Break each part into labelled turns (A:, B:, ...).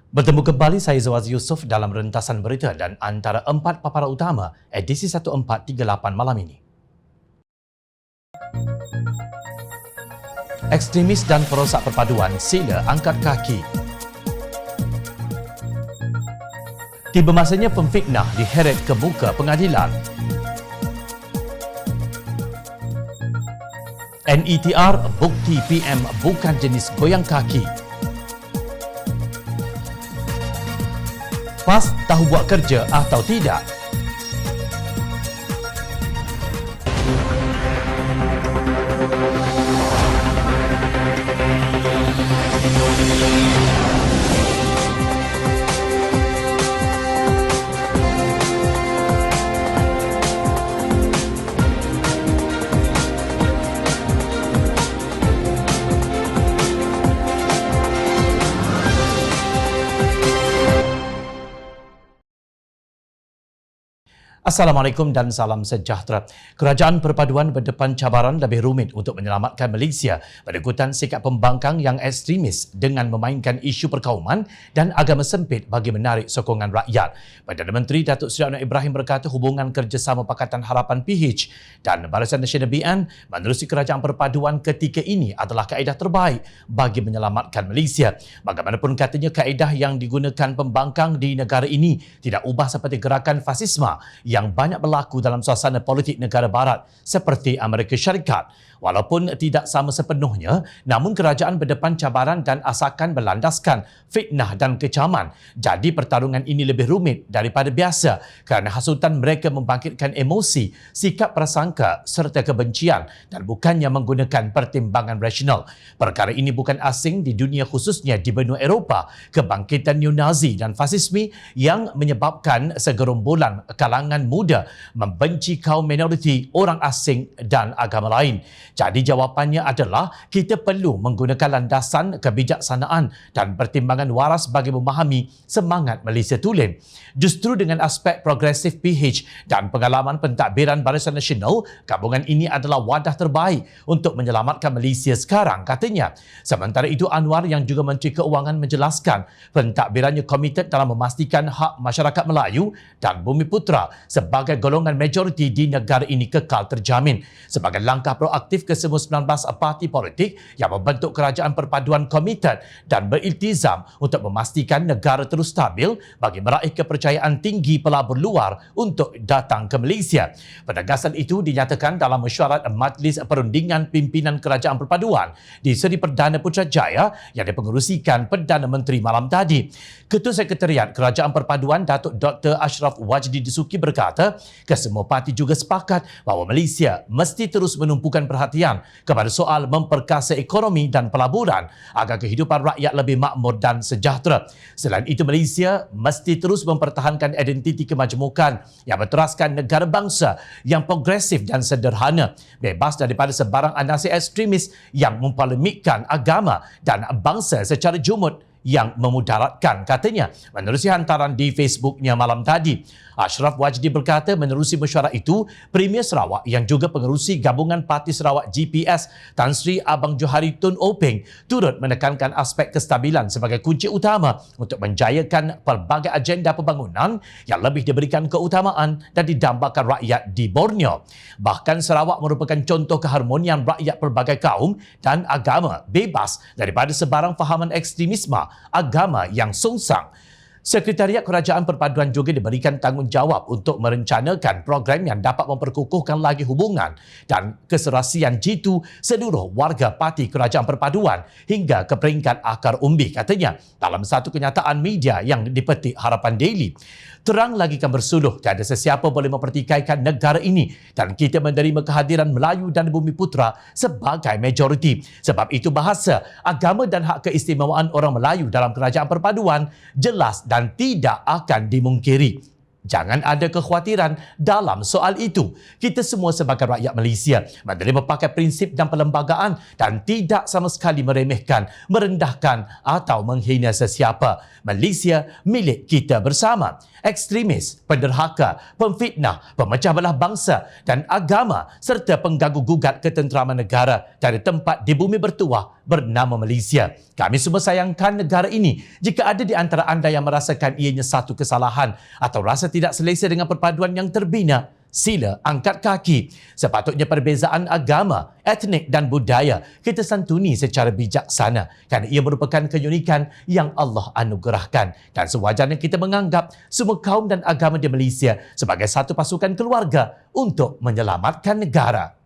A: Bertemu kembali saya Zawaz Yusof dalam rentasan berita dan antara 4 paparan utama edisi 1438 malam ini. Ekstremis dan perosak perpaduan sila angkat kaki. Tiba masanya pemfitnah diheret ke muka pengadilan. NETR bukti PM bukan jenis goyang kaki. PAS tahu buat kerja atau tidak? Assalamualaikum dan salam sejahtera. Kerajaan Perpaduan berdepan cabaran lebih rumit untuk menyelamatkan Malaysia berikutan sikap pembangkang yang ekstremis dengan memainkan isu perkauman dan agama sempit bagi menarik sokongan rakyat. Perdana Menteri Datuk Seri Anwar Ibrahim berkata hubungan kerjasama Pakatan Harapan PH dan Barisan Nasional BN menerusi Kerajaan Perpaduan ketika ini adalah kaedah terbaik bagi menyelamatkan Malaysia. Bagaimanapun katanya kaedah yang digunakan pembangkang di negara ini tidak ubah seperti gerakan fasisme yang banyak berlaku dalam suasana politik negara barat seperti Amerika Syarikat. Walaupun tidak sama sepenuhnya, namun kerajaan berdepan cabaran dan asakan berlandaskan fitnah dan kecaman. Jadi pertarungan ini lebih rumit daripada biasa kerana hasutan mereka membangkitkan emosi, sikap prasangka serta kebencian dan bukannya menggunakan pertimbangan rasional. Perkara ini bukan asing di dunia khususnya di benua Eropah. Kebangkitan neo-Nazi dan fasisme yang menyebabkan segerombolan kalangan muda membenci kaum minoriti, orang asing dan agama lain. Jadi jawapannya adalah kita perlu menggunakan landasan kebijaksanaan dan pertimbangan waras bagi memahami semangat Malaysia tulen. Justru dengan aspek progresif PH dan pengalaman pentadbiran Barisan Nasional, gabungan ini adalah wadah terbaik untuk menyelamatkan Malaysia sekarang, katanya. Sementara itu, Anwar yang juga Menteri Keuangan menjelaskan pentadbirannya komited dalam memastikan hak masyarakat Melayu dan Bumiputera sebagai golongan majoriti di negara ini kekal terjamin. Sebagai langkah proaktif ke-19 parti politik yang membentuk Kerajaan Perpaduan komited dan beriltizam untuk memastikan negara terus stabil bagi meraih kepercayaan tinggi pelabur luar untuk datang ke Malaysia. Penegasan itu dinyatakan dalam mesyuarat Majlis Perundingan Pimpinan Kerajaan Perpaduan di Seri Perdana Putrajaya yang dipengerusikan Perdana Menteri malam tadi. Ketua Sekretariat Kerajaan Perpaduan Datuk Dr. Ashraf Wajdi Disuki berkata, kesemua parti juga sepakat bahawa Malaysia mesti terus menumpukan perhatian kepada soal memperkasa ekonomi dan pelaburan agar kehidupan rakyat lebih makmur dan sejahtera. Selain itu, Malaysia mesti terus mempertahankan identiti kemajemukan yang berteraskan negara bangsa yang progresif dan sederhana, bebas daripada sebarang anasir ekstremis yang mempolemikkan agama dan bangsa secara jumud yang memudaratkan, katanya menerusi hantaran di Facebooknya malam tadi. Ashraf Wajdi berkata menerusi mesyuarat itu, Premier Sarawak yang juga pengerusi Gabungan Parti Sarawak GPS Tan Sri Abang Johari Tun Openg turut menekankan aspek kestabilan sebagai kunci utama untuk menjayakan pelbagai agenda pembangunan yang lebih diberikan keutamaan dan didambakan rakyat di Borneo. Bahkan Sarawak merupakan contoh keharmonian rakyat pelbagai kaum dan agama bebas daripada sebarang fahaman ekstremisme agama yang songsang. Sekretariat Kerajaan Perpaduan juga diberikan tanggungjawab untuk merencanakan program yang dapat memperkukuhkan lagi hubungan dan keserasian jitu seluruh warga parti Kerajaan Perpaduan hingga ke peringkat akar umbi, katanya dalam satu kenyataan media yang dipetik Harapan Daily. Terang lagi kan bersuluh, tiada sesiapa boleh mempertikaikan negara ini dan kita menerima kehadiran Melayu dan Bumiputera sebagai majoriti. Sebab itu bahasa, agama dan hak keistimewaan orang Melayu dalam Kerajaan Perpaduan jelas dan tidak akan dimungkiri. Jangan ada kekhawatiran dalam soal itu. Kita semua sebagai rakyat Malaysia menerima pakai prinsip dan perlembagaan dan tidak sama sekali meremehkan, merendahkan atau menghina sesiapa. Malaysia milik kita bersama. Ekstremis, penderhaka, pemfitnah, pemecah belah bangsa dan agama serta pengganggu gugat ketenteraman negara dari tempat di bumi bertuah bernama Malaysia. Kami semua sayangkan negara ini. Jika ada di antara anda yang merasakan ianya satu kesalahan atau rasa tidak selesa dengan perpaduan yang terbina, sila angkat kaki. Sepatutnya perbezaan agama, etnik dan budaya kita santuni secara bijaksana kerana ia merupakan keunikan yang Allah anugerahkan, dan sewajarnya kita menganggap semua kaum dan agama di Malaysia sebagai satu pasukan keluarga untuk menyelamatkan negara.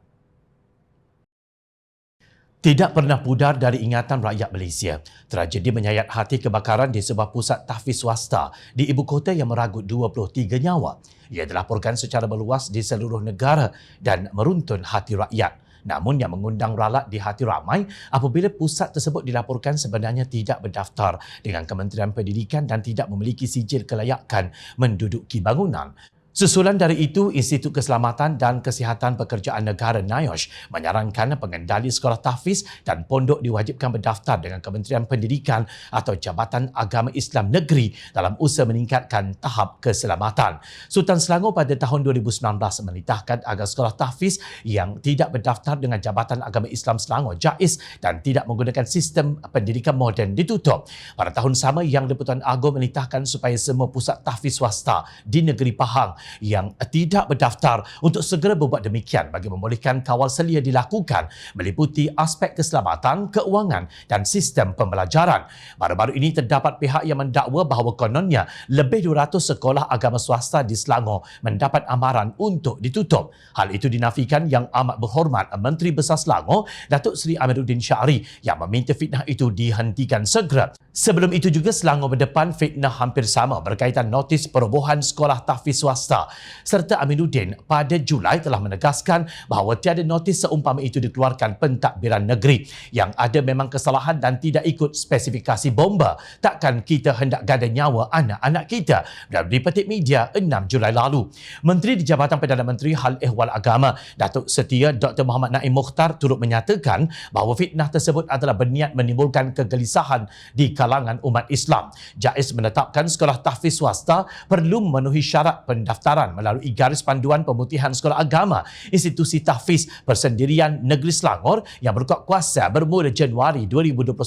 A: Tidak pernah pudar dari ingatan rakyat Malaysia, tragedi menyayat hati kebakaran di sebuah pusat tahfiz swasta di ibu kota yang meragut 23 nyawa. Ia dilaporkan secara meluas di seluruh negara dan meruntun hati rakyat. Namun yang mengundang ralat di hati ramai apabila pusat tersebut dilaporkan sebenarnya tidak berdaftar dengan Kementerian Pendidikan dan tidak memiliki sijil kelayakan menduduki bangunan. Susulan dari itu, Institut Keselamatan dan Kesihatan Pekerjaan Negara NIOSH menyarankan pengendali sekolah tahfiz dan pondok diwajibkan berdaftar dengan Kementerian Pendidikan atau Jabatan Agama Islam Negeri dalam usaha meningkatkan tahap keselamatan. Sultan Selangor pada tahun 2019 menitahkan agar sekolah tahfiz yang tidak berdaftar dengan Jabatan Agama Islam Selangor JAIS dan tidak menggunakan sistem pendidikan moden ditutup. Pada tahun sama, Yang di-Pertuan Agong menitahkan supaya semua pusat tahfiz swasta di negeri Pahang yang tidak berdaftar untuk segera berbuat demikian bagi membolehkan kawal selia dilakukan meliputi aspek keselamatan, keuangan dan sistem pembelajaran. Baru-baru ini terdapat pihak yang mendakwa bahawa kononnya lebih 200 sekolah agama swasta di Selangor mendapat amaran untuk ditutup. Hal itu dinafikan Yang Amat Berhormat Menteri Besar Selangor, Datuk Seri Amiruddin Syahri, yang meminta fitnah itu dihentikan segera. Sebelum itu juga Selangor berdepan fitnah hampir sama berkaitan notis perobohan sekolah tahfiz swasta, serta Amiruddin pada Julai telah menegaskan bahawa tiada notis seumpama itu dikeluarkan pentadbiran negeri. Yang ada memang kesalahan dan tidak ikut spesifikasi bomba. Takkan kita hendak gada nyawa anak-anak kita. Dan di Petik Media 6 Julai lalu, Menteri di Jabatan Perdana Menteri Hal Ehwal Agama Datuk Setia Dr. Muhammad Naim Mokhtar turut menyatakan bahawa fitnah tersebut adalah berniat menimbulkan kegelisahan di kalangan umat Islam. JAIS menetapkan sekolah tahfiz swasta perlu memenuhi syarat pendaftaran melalui garis panduan pemutihan sekolah agama Institusi Tahfiz Persendirian Negeri Selangor yang berkuat kuasa bermula Januari 2021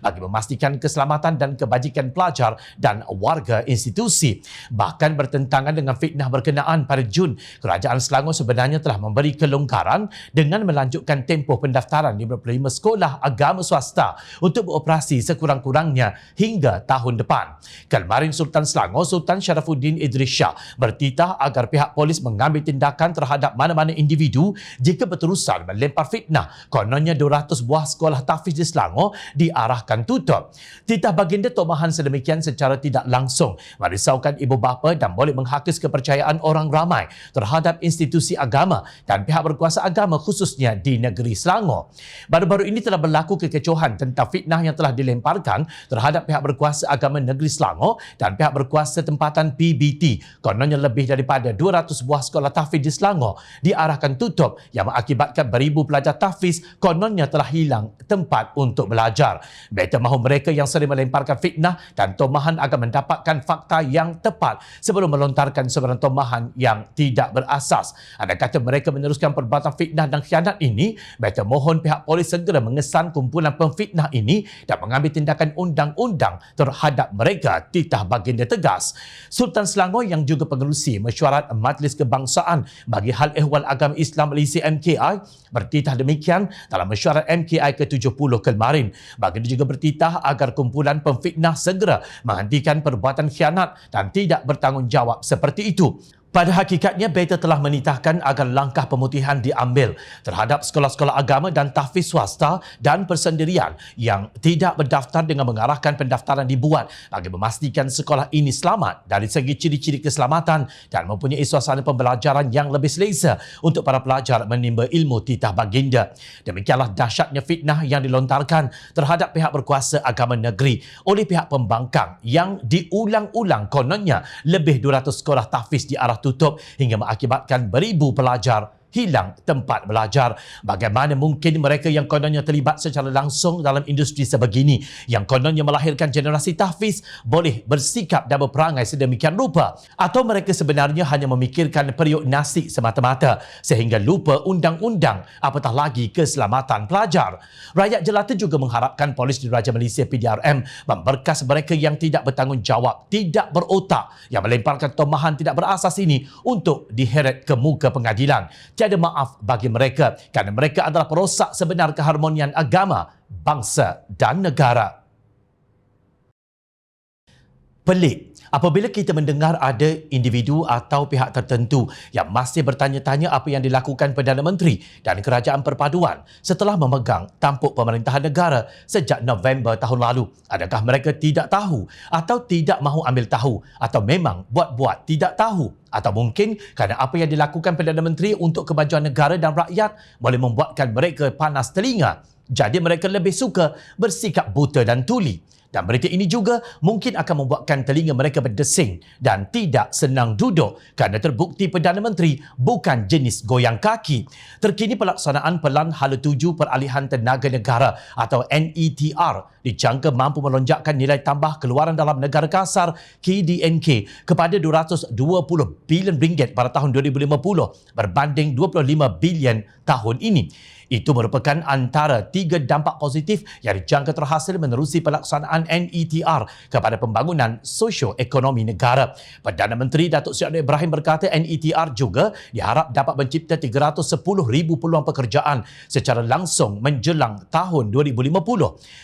A: bagi memastikan keselamatan dan kebajikan pelajar dan warga institusi. Bahkan bertentangan dengan fitnah berkenaan pada Jun, Kerajaan Selangor sebenarnya telah memberi kelonggaran dengan melanjutkan tempoh pendaftaran 55 sekolah agama swasta untuk beroperasi sekurang-kurangnya hingga tahun depan. Kemarin Sultan Selangor Sultan Sharafuddin Idris Shah bertitah agar pihak polis mengambil tindakan terhadap mana-mana individu jika berterusan melempar fitnah kononnya 200 buah sekolah tahfiz di Selangor diarahkan tutup. Titah baginda tomahan sedemikian secara tidak langsung merisaukan ibu bapa dan boleh menghakis kepercayaan orang ramai terhadap institusi agama dan pihak berkuasa agama khususnya di negeri Selangor. Baru-baru ini telah berlaku kekecohan tentang fitnah yang telah dilemparkan terhadap pihak berkuasa agama negeri Selangor dan pihak berkuasa tempatan PBT. Kononnya lebih daripada 200 buah sekolah tahfiz di Selangor diarahkan tutup yang mengakibatkan beribu pelajar tahfiz kononnya telah hilang tempat untuk belajar. Better mahu mereka yang sering melemparkan fitnah dan tomahan akan mendapatkan fakta yang tepat sebelum melontarkan sebarang tomahan yang tidak berasas. Ada kata mereka meneruskan perbuatan fitnah dan khianat ini, better mohon pihak polis segera mengesan kumpulan pemfitnah ini dan mengambil tindakan undang-undang terhadap mereka, titah baginda tegas. Sultan Selangor yang juga pengerusi mesyuarat Majlis Kebangsaan bagi Hal Ehwal Agama Islam Malaysia MKI bertitah demikian dalam mesyuarat MKI ke-70 kemarin. Baginda juga bertitah agar kumpulan pemfitnah segera menghentikan perbuatan khianat dan tidak bertanggungjawab seperti itu. Pada hakikatnya, Beta telah menitahkan agar langkah pemutihan diambil terhadap sekolah-sekolah agama dan tahfiz swasta dan persendirian yang tidak berdaftar dengan mengarahkan pendaftaran dibuat bagi memastikan sekolah ini selamat dari segi ciri-ciri keselamatan dan mempunyai suasana pembelajaran yang lebih selesa untuk para pelajar menimba ilmu titah baginda. Demikianlah dahsyatnya fitnah yang dilontarkan terhadap pihak berkuasa agama negeri oleh pihak pembangkang yang diulang-ulang kononnya lebih 200 sekolah tahfiz di arah tutup hingga mengakibatkan beribu pelajar hilang tempat belajar. Bagaimana mungkin mereka yang kononnya terlibat secara langsung dalam industri sebegini, yang kononnya melahirkan generasi tahfiz, boleh bersikap dan berperangai sedemikian rupa? Atau mereka sebenarnya hanya memikirkan periuk nasi semata-mata sehingga lupa undang-undang, apatah lagi keselamatan pelajar? Rakyat jelata juga mengharapkan Polis Diraja Malaysia PDRM memberkas mereka yang tidak bertanggungjawab, tidak berotak, yang melemparkan tomahan tidak berasas ini untuk diheret ke muka pengadilan. Tiada maaf bagi mereka kerana mereka adalah perosak sebenar keharmonian agama, bangsa dan negara. Pelik apabila kita mendengar ada individu atau pihak tertentu yang masih bertanya-tanya apa yang dilakukan Perdana Menteri dan Kerajaan Perpaduan setelah memegang tampuk pemerintahan negara sejak November tahun lalu. Adakah mereka tidak tahu atau tidak mahu ambil tahu, atau memang buat-buat tidak tahu? Atau mungkin kerana apa yang dilakukan Perdana Menteri untuk kemajuan negara dan rakyat boleh membuatkan mereka panas telinga, jadi mereka lebih suka bersikap buta dan tuli. Dan berita ini juga mungkin akan membuatkan telinga mereka berdesing dan tidak senang duduk kerana terbukti Perdana Menteri bukan jenis goyang kaki. Terkini pelaksanaan Pelan Hala Tuju Peralihan Tenaga Negara atau NETR dijangka mampu melonjakkan nilai tambah keluaran dalam negara kasar KDNK kepada RM220 bilion pada tahun 2050 berbanding RM25 bilion tahun ini. Itu merupakan antara 3 dampak positif yang dijangka terhasil menerusi pelaksanaan NETR kepada pembangunan sosio-ekonomi negara. Perdana Menteri Datuk Seri Anwar Ibrahim berkata NETR juga diharap dapat mencipta 310,000 peluang pekerjaan secara langsung menjelang tahun 2050.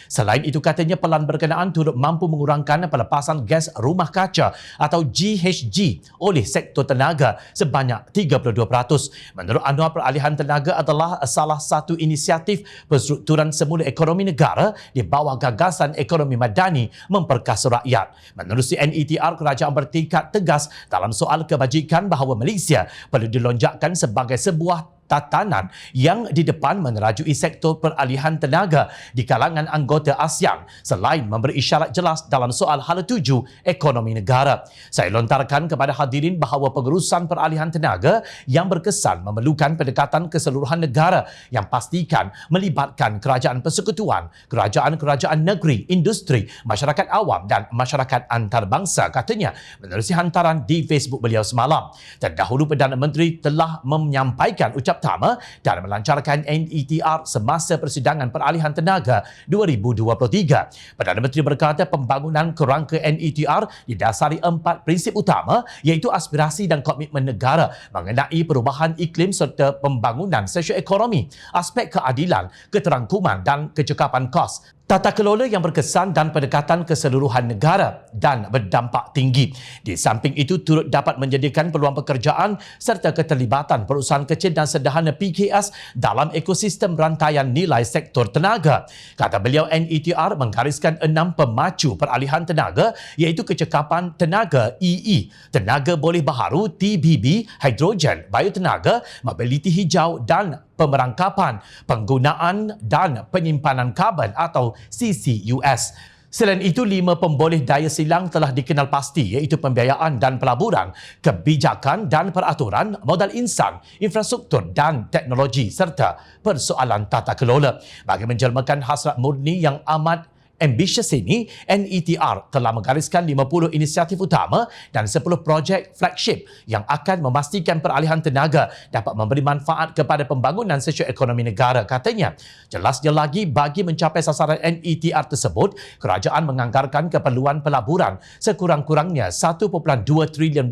A: Selain itu, katanya pelan berkenaan turut mampu mengurangkan pelepasan gas rumah kaca atau GHG oleh sektor tenaga sebanyak 32%. Menurut Anwar, peralihan tenaga adalah salah satu inisiatif penstrukturan semula ekonomi negara di bawah gagasan ekonomi madani memperkasa rakyat. Menerusi NETR, kerajaan bertekad tegas dalam soal kebajikan bahawa Malaysia perlu dilonjakkan sebagai sebuah tatanan yang di depan menerajui sektor peralihan tenaga di kalangan anggota ASEAN selain memberi isyarat jelas dalam soal hala tuju ekonomi negara. Saya lontarkan kepada hadirin bahawa pengurusan peralihan tenaga yang berkesan memerlukan pendekatan keseluruhan negara yang pastikan melibatkan kerajaan persekutuan, kerajaan-kerajaan negeri, industri, masyarakat awam dan masyarakat antarabangsa, katanya menerusi hantaran di Facebook beliau semalam. Terdahulu Perdana Menteri telah menyampaikan ucapan pertama dan melancarkan NETR semasa persidangan peralihan tenaga 2023. Perdana Menteri berkata pembangunan kerangka NETR didasari 4 prinsip utama, iaitu aspirasi dan komitmen negara mengenai perubahan iklim serta pembangunan sosioekonomi, aspek keadilan, keterangkuman dan kecekapan kos, tata kelola yang berkesan dan pendekatan keseluruhan negara dan berdampak tinggi. Di samping itu, turut dapat menyediakan peluang pekerjaan serta keterlibatan perusahaan kecil dan sederhana PKS dalam ekosistem rantaian nilai sektor tenaga. Kata beliau, NETR menggariskan 6 pemacu peralihan tenaga, iaitu kecekapan tenaga EE, tenaga boleh baharu TBB, hidrogen, biotenaga, mobiliti hijau dan pemerangkapan, penggunaan dan penyimpanan karbon atau CCUS. Selain itu, 5 pemboleh daya silang telah dikenal pasti, iaitu pembiayaan dan pelaburan, kebijakan dan peraturan, modal insan, infrastruktur dan teknologi serta persoalan tata kelola. Bagi menjelmakan hasrat murni yang amat ambitious ini, NETR telah menggariskan 50 inisiatif utama dan 10 projek flagship yang akan memastikan peralihan tenaga dapat memberi manfaat kepada pembangunan sosioekonomi negara. Katanya, jelasnya lagi, bagi mencapai sasaran NETR tersebut, kerajaan menganggarkan keperluan pelaburan sekurang-kurangnya RM1.2 trilion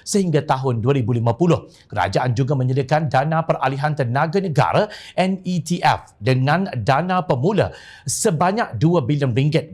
A: sehingga tahun 2050. Kerajaan juga menyediakan dana peralihan tenaga negara NETF dengan dana pemula sebanyak RM2 bilion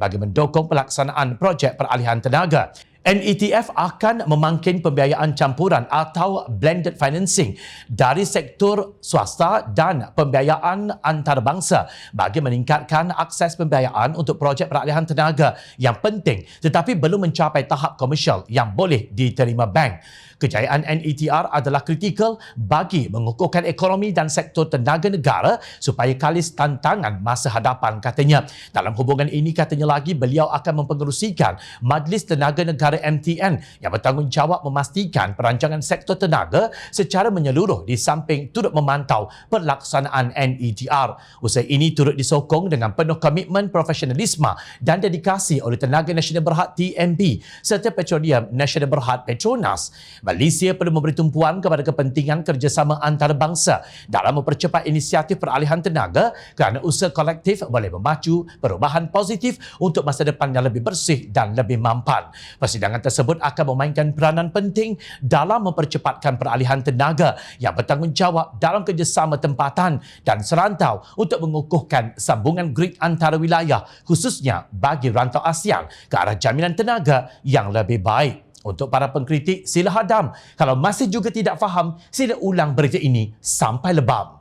A: bagi mendukung pelaksanaan projek peralihan tenaga. NETF akan memangkin pembiayaan campuran atau blended financing dari sektor swasta dan pembiayaan antarabangsa bagi meningkatkan akses pembiayaan untuk projek peralihan tenaga yang penting tetapi belum mencapai tahap komersial yang boleh diterima bank. Kejayaan NETR adalah kritikal bagi mengukuhkan ekonomi dan sektor tenaga negara supaya kalis tantangan masa hadapan, katanya. Dalam hubungan ini, katanya lagi, beliau akan mempengerusikan Majlis Tenaga Negara MTN yang bertanggungjawab memastikan perancangan sektor tenaga secara menyeluruh di samping turut memantau pelaksanaan NETR. Usaha ini turut disokong dengan penuh komitmen profesionalisme dan dedikasi oleh Tenaga Nasional Berhad TNB serta Petroleum Nasional Berhad Petronas. Malaysia perlu memberi tumpuan kepada kepentingan kerjasama antarabangsa dalam mempercepat inisiatif peralihan tenaga kerana usaha kolektif boleh memacu perubahan positif untuk masa depan yang lebih bersih dan lebih mampan. Persidangan tersebut akan memainkan peranan penting dalam mempercepatkan peralihan tenaga yang bertanggungjawab dalam kerjasama tempatan dan serantau untuk mengukuhkan sambungan grid antara wilayah, khususnya bagi rantau ASEAN ke arah jaminan tenaga yang lebih baik. Untuk para pengkritik, sila hadam. Kalau masih juga tidak faham, sila ulang berita ini sampai lebam.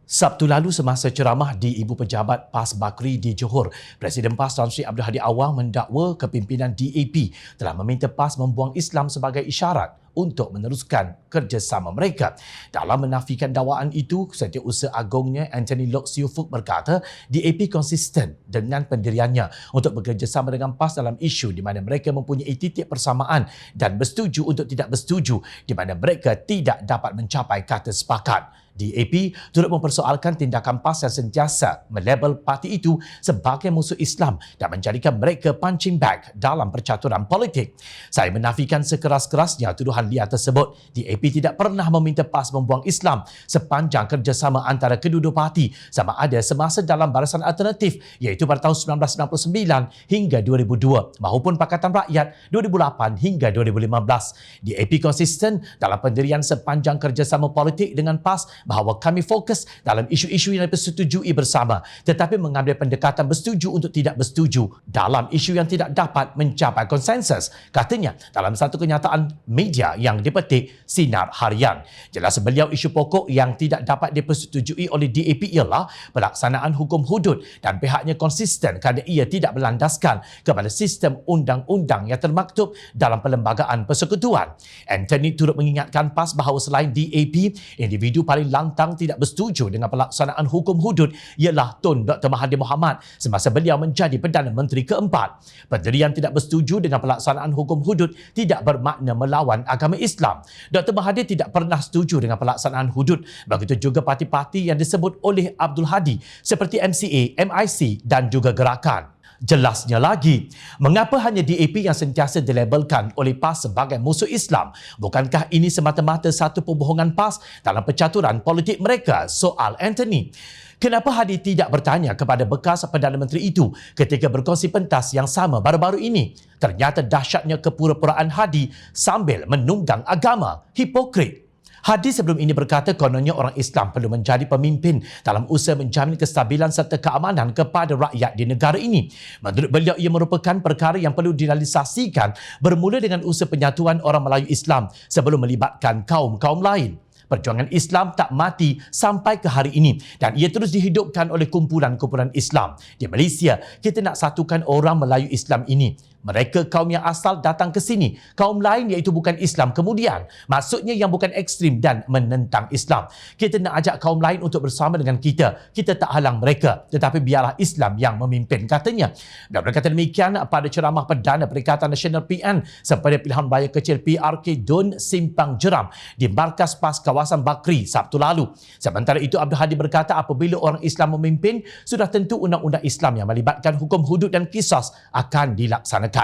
A: Sabtu lalu semasa ceramah di Ibu Pejabat PAS Bakri di Johor, Presiden PAS Tan Sri Abdul Hadi Awang mendakwa kepimpinan DAP telah meminta PAS membuang Islam sebagai isyarat untuk meneruskan kerjasama mereka. Dalam menafikan dakwaan itu, Setiausaha Agungnya Anthony Lok Siu Fuk berkata DAP konsisten dengan pendiriannya untuk bekerjasama dengan PAS dalam isu di mana mereka mempunyai titik persamaan dan bersetuju untuk tidak bersetuju di mana mereka tidak dapat mencapai kata sepakat. DAP turut mempersoalkan tindakan PAS yang sentiasa melabel parti itu sebagai musuh Islam dan menjadikan mereka punching bag dalam percaturan politik. Saya menafikan sekeras-kerasnya tuduhan liar tersebut. DAP tidak pernah meminta PAS membuang Islam sepanjang kerjasama antara kedua-dua parti sama ada semasa dalam barisan alternatif iaitu pada tahun 1999 hingga 2002 maupun Pakatan Rakyat 2008 hingga 2015. DAP konsisten dalam pendirian sepanjang kerjasama politik dengan PAS bahawa kami fokus dalam isu-isu yang dipersetujui bersama tetapi mengambil pendekatan bersetuju untuk tidak bersetuju dalam isu yang tidak dapat mencapai konsensus, katanya dalam satu kenyataan media yang dipetik Sinar Harian. Jelas beliau isu pokok yang tidak dapat dipersetujui oleh DAP ialah pelaksanaan hukum hudud dan pihaknya konsisten kerana ia tidak berlandaskan kepada sistem undang-undang yang termaktub dalam Perlembagaan Persekutuan. Anthony turut mengingatkan PAS bahawa selain DAP, individu paling lantang tidak bersetuju dengan pelaksanaan hukum hudud ialah Tun Dr. Mahathir Mohamad semasa beliau menjadi Perdana Menteri keempat. Pendirian tidak bersetuju dengan pelaksanaan hukum hudud tidak bermakna melawan agama Islam. Dr. Mahathir tidak pernah setuju dengan pelaksanaan hudud. Begitu juga parti-parti yang disebut oleh Abdul Hadi seperti MCA, MIC dan juga Gerakan. Jelasnya lagi, mengapa hanya DAP yang sentiasa dilabelkan oleh PAS sebagai musuh Islam? Bukankah ini semata-mata satu pembohongan PAS dalam percaturan politik mereka? Soal Anthony. Kenapa Hadi tidak bertanya kepada bekas Perdana Menteri itu ketika berkongsi pentas yang sama baru-baru ini? Ternyata dahsyatnya kepura-puraan Hadi sambil menunggang agama. Hipokrit. Hadi sebelum ini berkata kononnya orang Islam perlu menjadi pemimpin dalam usaha menjamin kestabilan serta keamanan kepada rakyat di negara ini. Menurut beliau, ia merupakan perkara yang perlu direalisasikan bermula dengan usaha penyatuan orang Melayu Islam sebelum melibatkan kaum-kaum lain. Perjuangan Islam tak mati sampai ke hari ini dan ia terus dihidupkan oleh kumpulan-kumpulan Islam. Di Malaysia, kita nak satukan orang Melayu Islam ini. Mereka kaum yang asal datang ke sini. Kaum lain iaitu bukan Islam kemudian. Maksudnya yang bukan ekstrim dan menentang Islam. Kita nak ajak kaum lain untuk bersama dengan kita. Kita tak halang mereka. Tetapi biarlah Islam yang memimpin, katanya. Dan berkata demikian pada ceramah Perdana Perikatan Nasional PN sepada pilihan raya kecil PRK Dun Simpang Jeram di markas PAS kawasan Bakri Sabtu lalu. Sementara itu, Abdul Hadi berkata apabila orang Islam memimpin, sudah tentu undang-undang Islam yang melibatkan hukum hudud dan qisas akan dilaksanakan.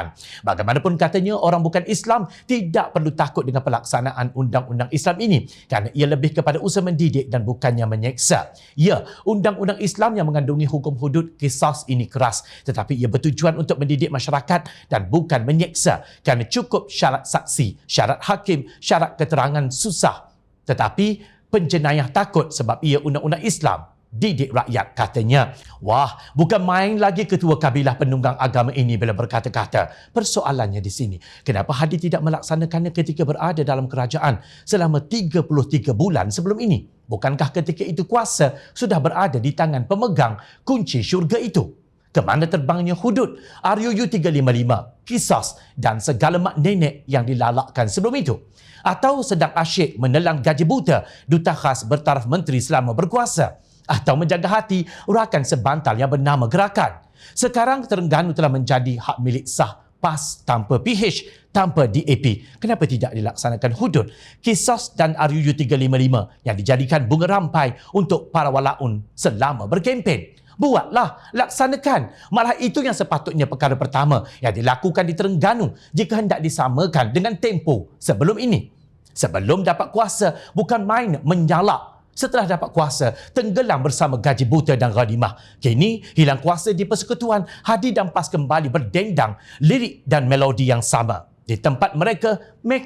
A: Bagaimanapun katanya, orang bukan Islam tidak perlu takut dengan pelaksanaan undang-undang Islam ini kerana ia lebih kepada usaha mendidik dan bukannya menyeksa. Ya, undang-undang Islam yang mengandungi hukum hudud qisas ini keras tetapi ia bertujuan untuk mendidik masyarakat dan bukan menyeksa kerana cukup syarat saksi, syarat hakim, syarat keterangan susah. Tetapi penjenayah takut sebab ia undang-undang Islam. Didik rakyat, katanya. Wah, bukan main lagi ketua kabilah penunggang agama ini bila berkata-kata. Persoalannya di sini, kenapa Hadi tidak melaksanakannya ketika berada dalam kerajaan selama 33 bulan sebelum ini? Bukankah ketika itu kuasa sudah berada di tangan pemegang kunci syurga itu? Ke mana terbangnya hudud RUU 355, kisos dan segala mak nenek yang dilalakkan sebelum itu? Atau sedang asyik menelan gaji buta duta khas bertaraf menteri selama berkuasa? Atau menjaga hati rakan sebantal yang bernama Gerakan? Sekarang Terengganu telah menjadi hak milik sah PAS tanpa PH, tanpa DAP. Kenapa tidak dilaksanakan hudud, kisos dan RUU 355 yang dijadikan bunga rampai untuk para walaun selama berkempen? Buatlah, laksanakan. Malah itu yang sepatutnya perkara pertama yang dilakukan di Terengganu jika hendak disamakan dengan tempoh sebelum ini. Sebelum dapat kuasa, bukan main menyalak. Setelah dapat kuasa, tenggelam bersama gaji buta dan ghanimah. Kini, hilang kuasa di Persekutuan, Hadi dan PAS kembali berdendang lirik dan melodi yang sama. Di tempat mereka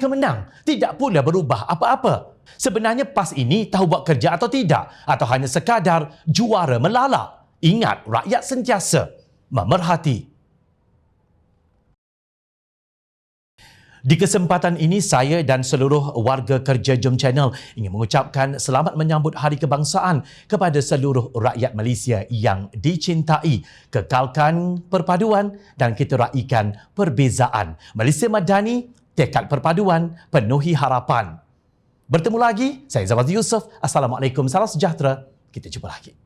A: menang. Tidak pula berubah apa-apa. Sebenarnya PAS ini tahu buat kerja atau tidak? Atau hanya sekadar juara melalak? Ingat, rakyat sentiasa memerhati. Di kesempatan ini, saya dan seluruh warga kerja Jom Channel ingin mengucapkan selamat menyambut Hari Kebangsaan kepada seluruh rakyat Malaysia yang dicintai. Kekalkan perpaduan dan kita raikan perbezaan. Malaysia Madani, tekad perpaduan, penuhi harapan. Bertemu lagi, saya Zawaz Yusof. Assalamualaikum, salam sejahtera. Kita jumpa lagi.